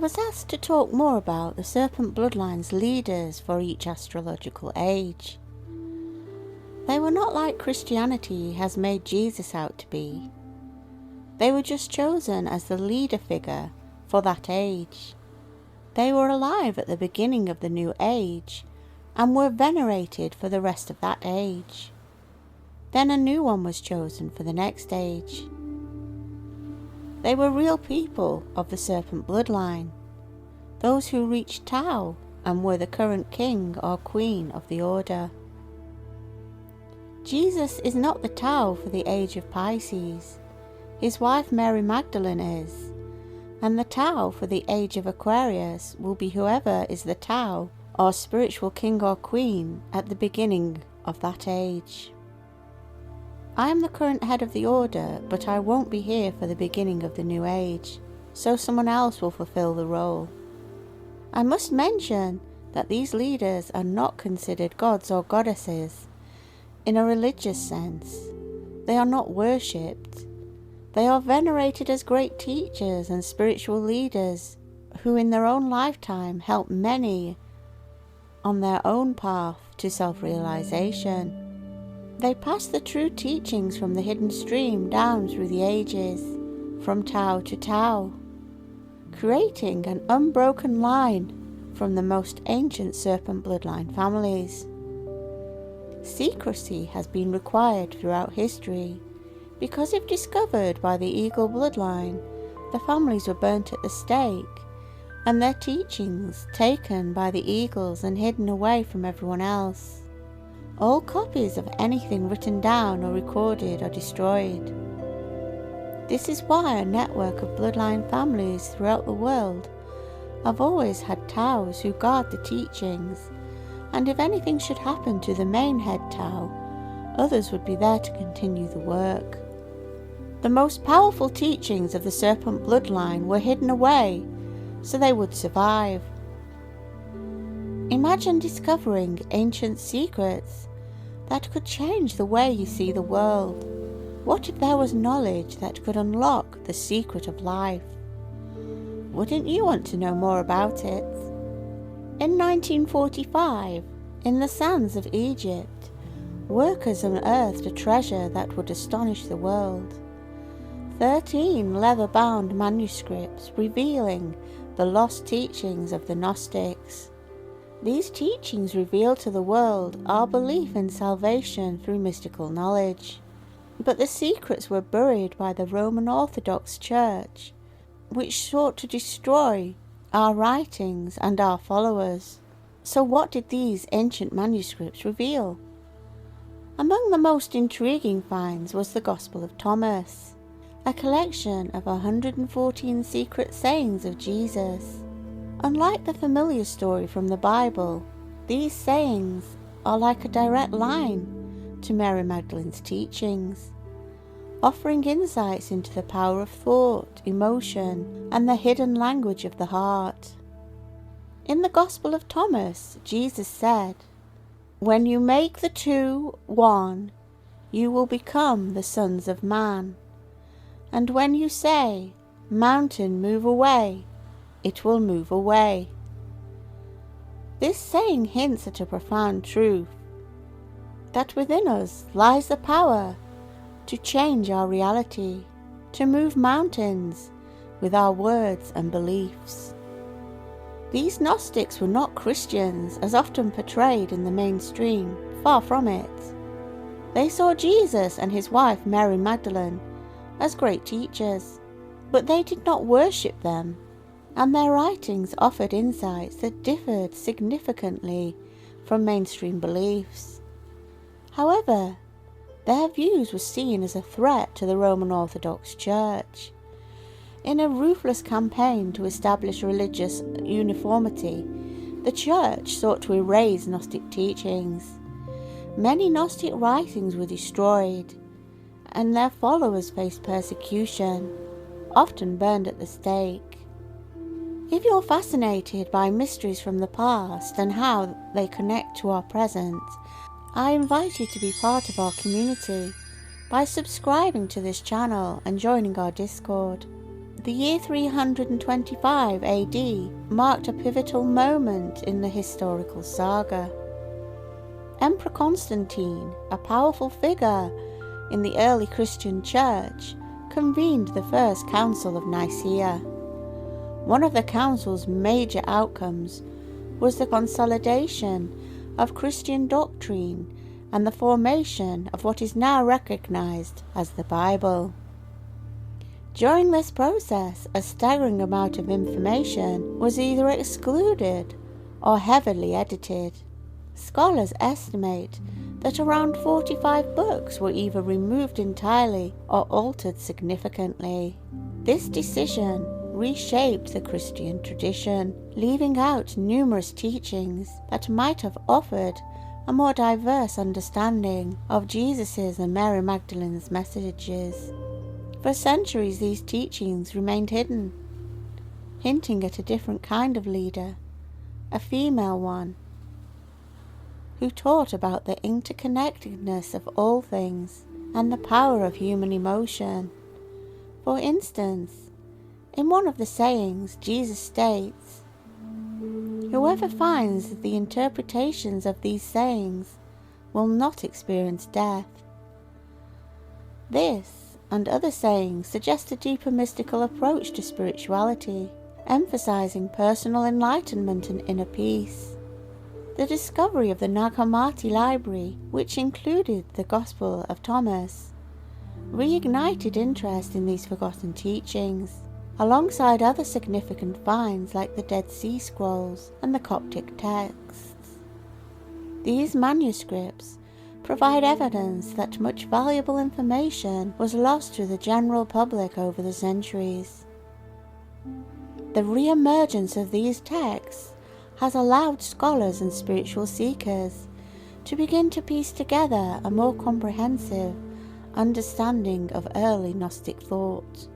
was asked to talk more about the Serpent Bloodlines leaders for each astrological age. They were not like Christianity has made Jesus out to be. They were just chosen as the leader figure for that age. They were alive at the beginning of the new age and were venerated for the rest of that age. Then a new one was chosen for the next age. They were real people of the Serpent Bloodline, those who reached Tau and were the current king or queen of the order. Jesus is not the Tau for the age of Pisces. His wife Mary Magdalene is, and the Tau for the age of Aquarius will be whoever is the Tau or spiritual king or queen at the beginning of that age. I am the current head of the order, but I won't be here for the beginning of the new age, so someone else will fulfill the role. I must mention that these leaders are not considered gods or goddesses in a religious sense. They are not worshipped. They are venerated as great teachers and spiritual leaders who in their own lifetime help many on their own path to self-realization. They pass the true teachings from the hidden stream down through the ages, from Tau to Tau, creating an unbroken line from the most ancient serpent bloodline families. Secrecy has been required throughout history, because if discovered by the eagle bloodline, the families were burnt at the stake, and their teachings taken by the eagles and hidden away from everyone else. All copies of anything written down or recorded are destroyed. This is why a network of bloodline families throughout the world have always had Taus who guard the teachings, and if anything should happen to the main head Tau, others would be there to continue the work. The most powerful teachings of the Serpent Bloodline were hidden away so they would survive. Imagine discovering ancient secrets that could change the way you see the world. What if there was knowledge that could unlock the secret of life? Wouldn't you want to know more about it? In 1945, in the sands of Egypt, workers unearthed a treasure that would astonish the world. 13 leather-bound manuscripts revealing the lost teachings of the Gnostics. These teachings reveal to the world our belief in salvation through mystical knowledge. But the secrets were buried by the Roman Orthodox Church, which sought to destroy our writings and our followers. So what did these ancient manuscripts reveal? Among the most intriguing finds was the Gospel of Thomas, a collection of 114 secret sayings of Jesus. Unlike the familiar story from the Bible, these sayings are like a direct line to Mary Magdalene's teachings, offering insights into the power of thought, emotion, and the hidden language of the heart. In the Gospel of Thomas, Jesus said, "When you make the two one, you will become the sons of man. And when you say, 'Mountain, move away,' it will move away." This saying hints at a profound truth, that within us lies the power to change our reality, to move mountains with our words and beliefs. These Gnostics were not Christians as often portrayed in the mainstream, far from it. They saw Jesus and his wife Mary Magdalene as great teachers, but they did not worship them, and their writings offered insights that differed significantly from mainstream beliefs. However, their views were seen as a threat to the Roman Orthodox Church. In a ruthless campaign to establish religious uniformity, the Church sought to erase Gnostic teachings. Many Gnostic writings were destroyed, and their followers faced persecution, often burned at the stake. If you're fascinated by mysteries from the past and how they connect to our present, I invite you to be part of our community by subscribing to this channel and joining our Discord. The year 325 AD marked a pivotal moment in the historical saga. Emperor Constantine, a powerful figure in the early Christian church, convened the First Council of Nicaea. One of the council's major outcomes was the consolidation of Christian doctrine and the formation of what is now recognized as the Bible. During this process, a staggering amount of information was either excluded or heavily edited. Scholars estimate that around 45 books were either removed entirely or altered significantly. This decision reshaped the Christian tradition, leaving out numerous teachings that might have offered a more diverse understanding of Jesus' and Mary Magdalene's messages. For centuries these teachings remained hidden, hinting at a different kind of leader, a female one, who taught about the interconnectedness of all things and the power of human emotion. For instance, in one of the sayings, Jesus states, "Whoever finds the interpretations of these sayings will not experience death." This and other sayings suggest a deeper mystical approach to spirituality, emphasizing personal enlightenment and inner peace. The discovery of the Nag Hammadi library, which included the Gospel of Thomas, reignited interest in these forgotten teachings, alongside other significant finds like the Dead Sea Scrolls and the Coptic texts. These manuscripts provide evidence that much valuable information was lost to the general public over the centuries. The re-emergence of these texts has allowed scholars and spiritual seekers to begin to piece together a more comprehensive understanding of early Gnostic thought.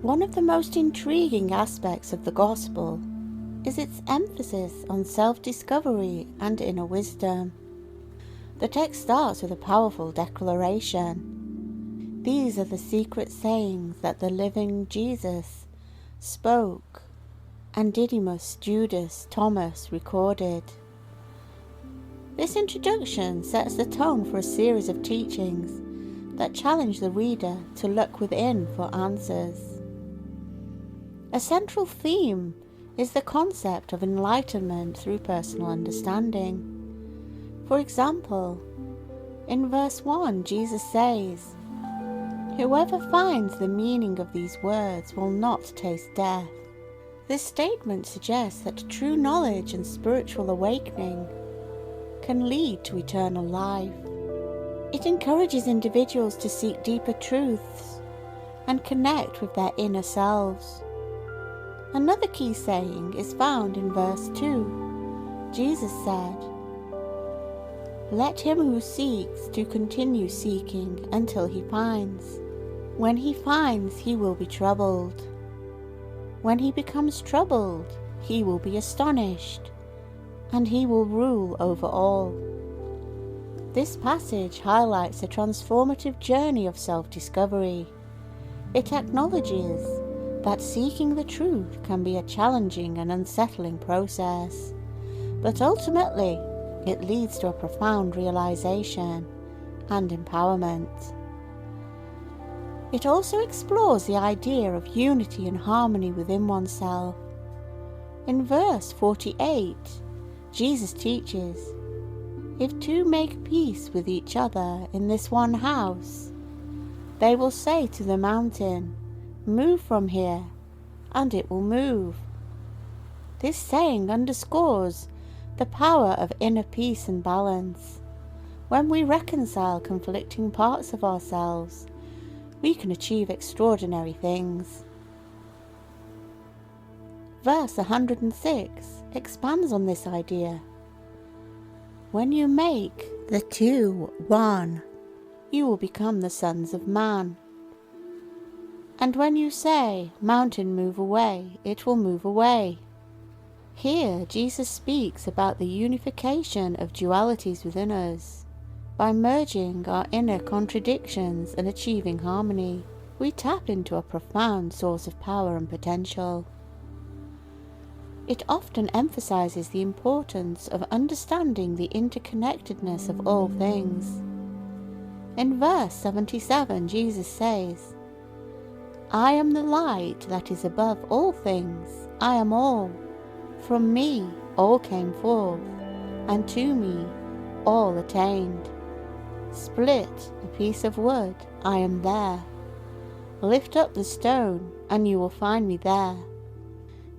One of the most intriguing aspects of the Gospel is its emphasis on self-discovery and inner wisdom. The text starts with a powerful declaration. These are the secret sayings that the living Jesus spoke, and Didymus, Judas, Thomas recorded. This introduction sets the tone for a series of teachings that challenge the reader to look within for answers. A central theme is the concept of enlightenment through personal understanding. For example, in verse 1, Jesus says, "Whoever finds the meaning of these words will not taste death." This statement suggests that true knowledge and spiritual awakening can lead to eternal life. It encourages individuals to seek deeper truths and connect with their inner selves. Another key saying is found in verse 2. Jesus said, "Let him who seeks to continue seeking until he finds. When he finds, he will be troubled. When he becomes troubled, he will be astonished, and he will rule over all." This passage highlights a transformative journey of self-discovery. It acknowledges that seeking the truth can be a challenging and unsettling process, but ultimately it leads to a profound realization and empowerment. It also explores the idea of unity and harmony within oneself. In verse 48, Jesus teaches, "If two make peace with each other in this one house, they will say to the mountain, 'Move from here,' and it will move." This saying underscores the power of inner peace and balance. When we reconcile conflicting parts of ourselves, we can achieve extraordinary things. Verse 106 expands on this idea. "When you make the two one, you will become the sons of man. And when you say, 'Mountain, move away,' it will move away." Here, Jesus speaks about the unification of dualities within us by merging our inner contradictions and achieving harmony. we tap into a profound source of power and potential. It often emphasizes the importance of understanding the interconnectedness of all things. In verse 77, Jesus says, "I am the light that is above all things. I am all. From me all came forth, and to me all attained. Split a piece of wood, I am there. Lift up the stone, and you will find me there."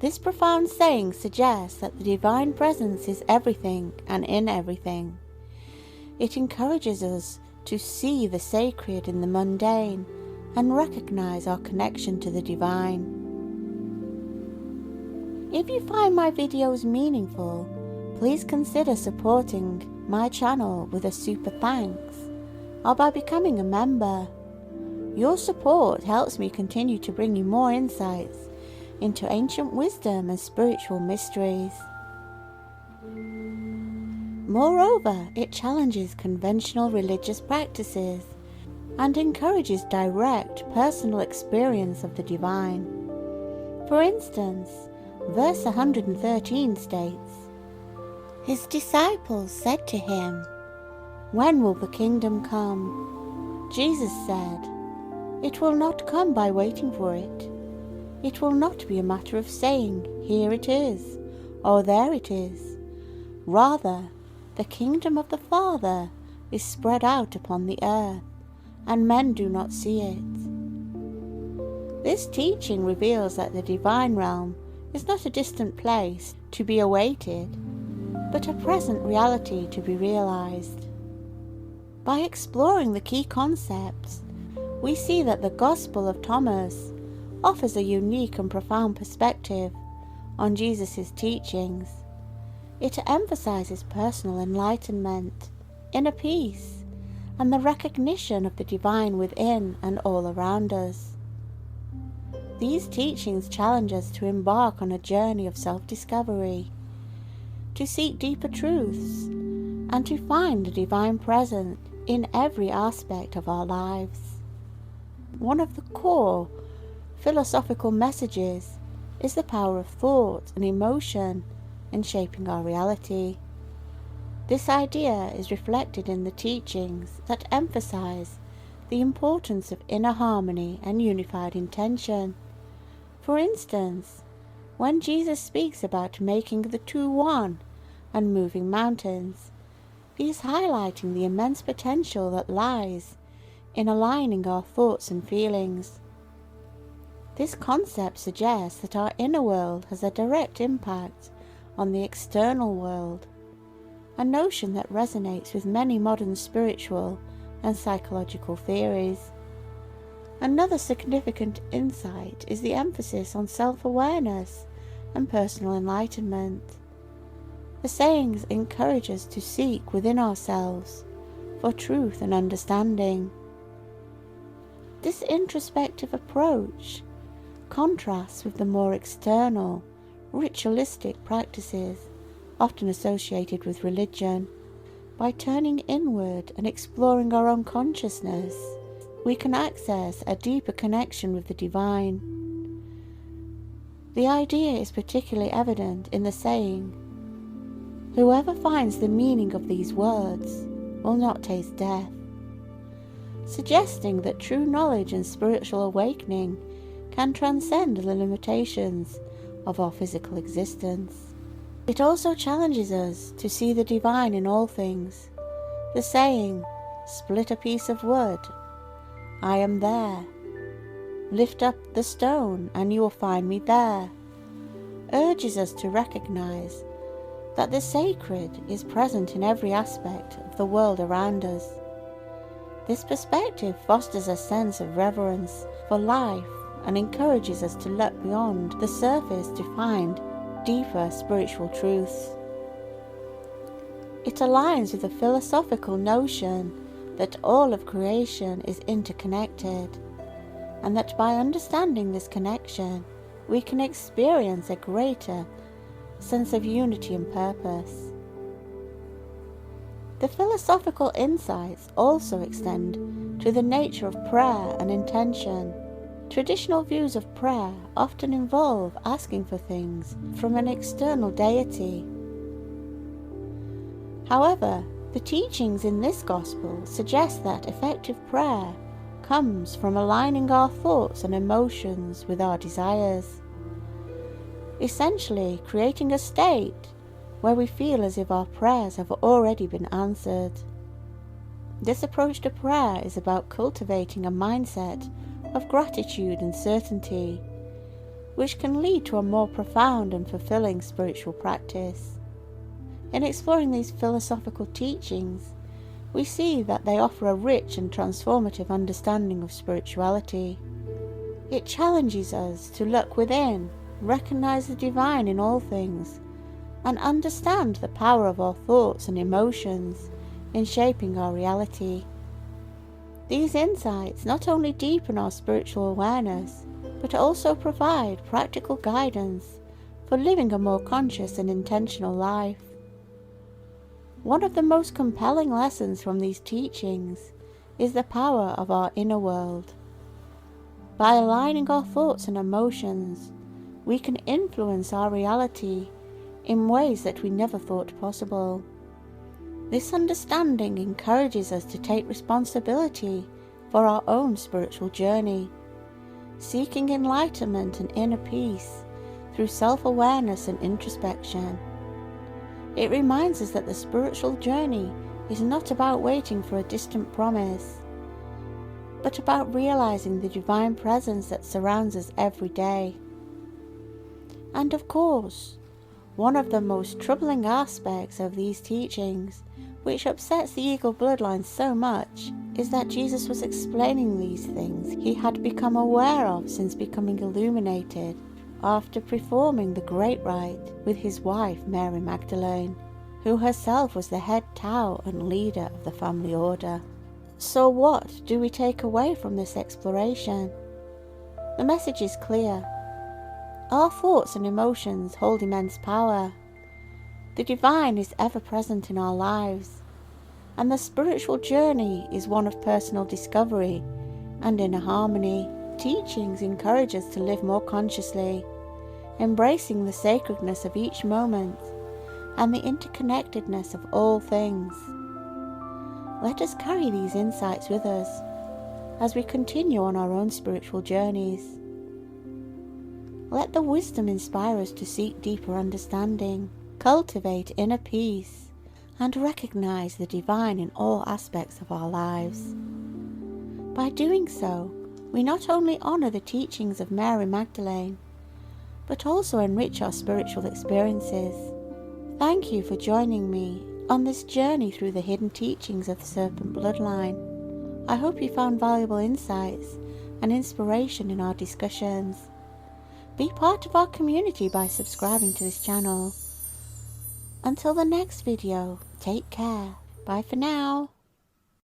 This profound saying suggests that the divine presence is everything and in everything. It encourages us to see the sacred in the mundane and recognize our connection to the divine. If you find my videos meaningful, please consider supporting my channel with a super thanks or by becoming a member. Your support helps me continue to bring you more insights into ancient wisdom and spiritual mysteries. Moreover, it challenges conventional religious practices and encourages direct personal experience of the divine. For instance, verse 113 states, "His disciples said to him, 'When will the kingdom come?' Jesus said, 'It will not come by waiting for it. It will not be a matter of saying, here it is, or there it is. Rather, the kingdom of the Father is spread out upon the earth, and men do not see it.'" This teaching reveals that the divine realm is not a distant place to be awaited, but a present reality to be realized. By exploring the key concepts, we see that the Gospel of Thomas offers a unique and profound perspective on Jesus' teachings. It emphasizes personal enlightenment, inner peace, and the recognition of the divine within and all around us. These teachings challenge us to embark on a journey of self-discovery, to seek deeper truths, and to find the divine present in every aspect of our lives. One of the core philosophical messages is the power of thought and emotion in shaping our reality. This idea is reflected in the teachings that emphasize the importance of inner harmony and unified intention. For instance, when Jesus speaks about making the two one and moving mountains, he is highlighting the immense potential that lies in aligning our thoughts and feelings. This concept suggests that our inner world has a direct impact on the external world, a notion that resonates with many modern spiritual and psychological theories. Another significant insight is the emphasis on self-awareness and personal enlightenment. The sayings encourage us to seek within ourselves for truth and understanding. This introspective approach contrasts with the more external, ritualistic practices often associated with religion. By turning inward and exploring our own consciousness, we can access a deeper connection with the divine. The idea is particularly evident in the saying, "Whoever finds the meaning of these words will not taste death," suggesting that true knowledge and spiritual awakening can transcend the limitations of our physical existence. It also challenges us to see the divine in all things. The saying, "Split a piece of wood, I am there. Lift up the stone, and you will find me there," urges us to recognize that the sacred is present in every aspect of the world around us. This perspective fosters a sense of reverence for life and encourages us to look beyond the surface to find deeper spiritual truths. It aligns with the philosophical notion that all of creation is interconnected, and that by understanding this connection, we can experience a greater sense of unity and purpose. The philosophical insights also extend to the nature of prayer and intention. Traditional views of prayer often involve asking for things from an external deity. However, the teachings in this gospel suggest that effective prayer comes from aligning our thoughts and emotions with our desires, essentially creating a state where we feel as if our prayers have already been answered. This approach to prayer is about cultivating a mindset of gratitude and certainty, which can lead to a more profound and fulfilling spiritual practice. In exploring these philosophical teachings, we see that they offer a rich and transformative understanding of spirituality. It challenges us to look within, recognize the divine in all things, and understand the power of our thoughts and emotions in shaping our reality. These insights not only deepen our spiritual awareness, but also provide practical guidance for living a more conscious and intentional life. One of the most compelling lessons from these teachings is the power of our inner world. By aligning our thoughts and emotions, we can influence our reality in ways that we never thought possible. This understanding encourages us to take responsibility for our own spiritual journey, seeking enlightenment and inner peace through self-awareness and introspection. It reminds us that the spiritual journey is not about waiting for a distant promise, but about realizing the divine presence that surrounds us every day. And of course, one of the most troubling aspects of these teachings, which upsets the Eagle bloodline so much, is that Jesus was explaining these things he had become aware of since becoming illuminated after performing the great rite with his wife Mary Magdalene, who herself was the head Tao and leader of the family order. So what do we take away from this exploration? The message is clear. Our thoughts and emotions hold immense power. The divine is ever present in our lives, and the spiritual journey is one of personal discovery and inner harmony. Teachings encourage us to live more consciously, embracing the sacredness of each moment and the interconnectedness of all things. Let us carry these insights with us as we continue on our own spiritual journeys. Let the wisdom inspire us to seek deeper understanding, cultivate inner peace, and recognize the divine in all aspects of our lives. By doing so, we not only honor the teachings of Mary Magdalene, but also enrich our spiritual experiences. Thank you for joining me on this journey through the hidden teachings of the Serpent Bloodline. I hope you found valuable insights and inspiration in our discussions. Be part of our community by subscribing to this channel. Until the next video, take care. Bye for now.